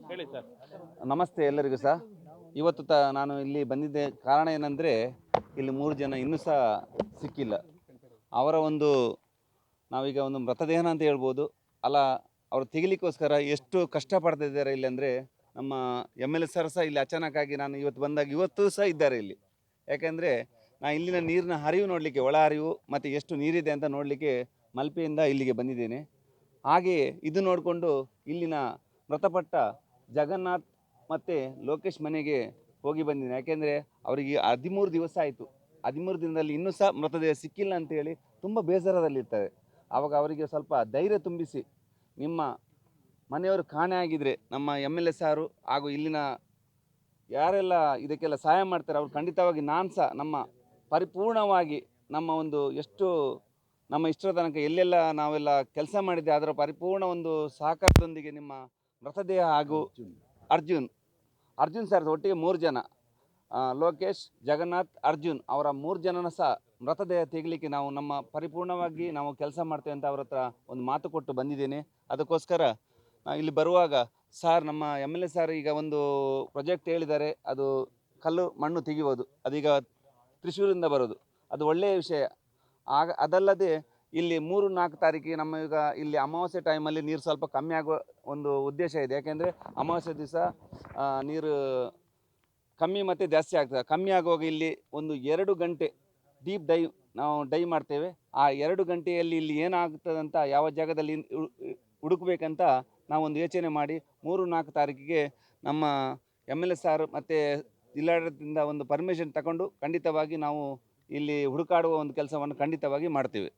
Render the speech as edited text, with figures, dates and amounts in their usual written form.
ಹೇಳಿ ಸರ್. ನಮಸ್ತೆ ಎಲ್ಲರಿಗೂ ಸಹ. ಇವತ್ತು ನಾನು ಇಲ್ಲಿ ಬಂದಿದ್ದೆ ಕಾರಣ ಏನಂದರೆ, ಇಲ್ಲಿ 3 ಜನ ಇನ್ನೂ ಸಹ ಸಿಕ್ಕಿಲ್ಲ. ಅವರ ಒಂದು ನಾವೀಗ ಒಂದು ಮೃತದೇಹನ ಅಂತ ಹೇಳ್ಬೋದು. ಅಲ್ಲ, ಅವರು ತೆಗಿಲಿಕ್ಕೋಸ್ಕರ ಎಷ್ಟು ಕಷ್ಟಪಡ್ತಿದ್ದಾರೆ ಇಲ್ಲಿ ಅಂದರೆ, ನಮ್ಮ MLA ಸರ್ ಸಹ ಇಲ್ಲಿ ಅಚಾನಕ್ಕಾಗಿ ನಾನು ಇವತ್ತು ಬಂದಾಗ ಇವತ್ತು ಸಹ ಇದ್ದಾರೆ ಇಲ್ಲಿ. ಯಾಕೆಂದರೆ ನಾನು ಇಲ್ಲಿನ ನೀರಿನ ಹರಿವು ನೋಡಲಿಕ್ಕೆ, ಒಳ ಹರಿವು ಮತ್ತು ಎಷ್ಟು ನೀರಿದೆ ಅಂತ ನೋಡಲಿಕ್ಕೆ ಮಲ್ಪೆಯಿಂದ ಇಲ್ಲಿಗೆ ಬಂದಿದ್ದೇನೆ. ಹಾಗೆಯೇ ಇದು ನೋಡಿಕೊಂಡು ಇಲ್ಲಿನ ಮೃತಪಟ್ಟ ಜಗನ್ನಾಥ್ ಮತ್ತು ಲೋಕೇಶ್ ಮನೆಗೆ ಹೋಗಿ ಬಂದಿದ್ದೀನಿ. ಯಾಕೆಂದರೆ ಅವರಿಗೆ 13 ದಿವಸ ಆಯಿತು. 13 ದಿನದಲ್ಲಿ ಇನ್ನೂ ಸಹ ಮೃತದೇಹ ಸಿಕ್ಕಿಲ್ಲ ಅಂತೇಳಿ ತುಂಬ ಬೇಸರದಲ್ಲಿರ್ತಾರೆ. ಆವಾಗ ಅವರಿಗೆ ಸ್ವಲ್ಪ ಧೈರ್ಯ ತುಂಬಿಸಿ, ನಿಮ್ಮ ಮನೆಯವರು ಕಾಣೆ ಆಗಿದ್ದರೆ ನಮ್ಮ MLA ಸಾರು ಹಾಗೂ ಇಲ್ಲಿನ ಯಾರೆಲ್ಲ ಇದಕ್ಕೆಲ್ಲ ಸಹಾಯ ಮಾಡ್ತಾರೆ ಅವರು ಖಂಡಿತವಾಗಿ ನಾನು ಸಹ ನಮ್ಮ ಪರಿಪೂರ್ಣವಾಗಿ ನಮ್ಮ ಒಂದು ಎಷ್ಟು ನಮ್ಮ ಇಷ್ಟರ ತನಕ ಎಲ್ಲೆಲ್ಲ ನಾವೆಲ್ಲ ಕೆಲಸ ಮಾಡಿದ್ದೆ ಅದರ ಪರಿಪೂರ್ಣ ಒಂದು ಸಹಕಾರದೊಂದಿಗೆ ನಿಮ್ಮ ಮೃತದೇಹ ಹಾಗೂ ಅರ್ಜುನ್ ಸರ್ ಒಟ್ಟಿಗೆ 3 ಜನ, ಲೋಕೇಶ್, ಜಗನ್ನಾಥ್, ಅರ್ಜುನ್ ಅವರ 3 ಜನನ ಸಹ ಮೃತದೇಹ ತೆಗಲಿಕ್ಕೆ ನಾವು ನಮ್ಮ ಪರಿಪೂರ್ಣವಾಗಿ ನಾವು ಕೆಲಸ ಮಾಡ್ತೇವೆ ಅಂತ ಅವ್ರ ಹತ್ರ ಒಂದು ಮಾತು ಕೊಟ್ಟು ಬಂದಿದ್ದೇನೆ. ಅದಕ್ಕೋಸ್ಕರ ಇಲ್ಲಿ ಬರುವಾಗ ಸಾರ್, ನಮ್ಮ MLA ಸಾರ್ ಈಗ ಒಂದು ಪ್ರಾಜೆಕ್ಟ್ ಹೇಳಿದ್ದಾರೆ, ಅದು ಕಲ್ಲು ಮಣ್ಣು ತೆಗೆಯುವುದು, ಅದೀಗ ತ್ರಿಶೂರಿಂದ ಬರೋದು, ಅದು ಒಳ್ಳೆಯ ವಿಷಯ. ಅದಲ್ಲದೆ ಇಲ್ಲಿ 3-4 ತಾರೀಕಿಗೆ ನಮ್ಮ ಈಗ ಇಲ್ಲಿ ಅಮಾವಾಸ್ಯೆ ಟೈಮಲ್ಲಿ ನೀರು ಸ್ವಲ್ಪ ಕಮ್ಮಿ ಆಗುವ ಒಂದು ಉದ್ದೇಶ ಇದೆ. ಯಾಕೆಂದರೆ ಅಮಾವಾಸ್ಯೆ ದಿವಸ ನೀರು ಕಮ್ಮಿ ಮತ್ತು ಜಾಸ್ತಿ ಆಗ್ತದೆ. ಕಮ್ಮಿ ಆಗುವಾಗ ಇಲ್ಲಿ ಒಂದು 2 ಗಂಟೆ ಡೀಪ್ ನಾವು ಡೈವ್ ಮಾಡ್ತೇವೆ. ಆ 2 ಗಂಟೆಯಲ್ಲಿ ಇಲ್ಲಿ ಏನಾಗ್ತದಂತ, ಯಾವ ಜಾಗದಲ್ಲಿ ಹುಡುಕಬೇಕಂತ ನಾವೊಂದು ಯೋಚನೆ ಮಾಡಿ 3-4 ತಾರೀಕಿಗೆ ನಮ್ಮ MLA ಸಾರ್ ಮತ್ತು ಜಿಲ್ಲಾಡಳಿತದಿಂದ ಒಂದು ಪರ್ಮಿಷನ್ ತಗೊಂಡು ಖಂಡಿತವಾಗಿ ನಾವು ಇಲ್ಲಿ ಹುಡುಕಾಡುವ ಒಂದು ಕೆಲಸವನ್ನು ಖಂಡಿತವಾಗಿ ಮಾಡ್ತೇವೆ.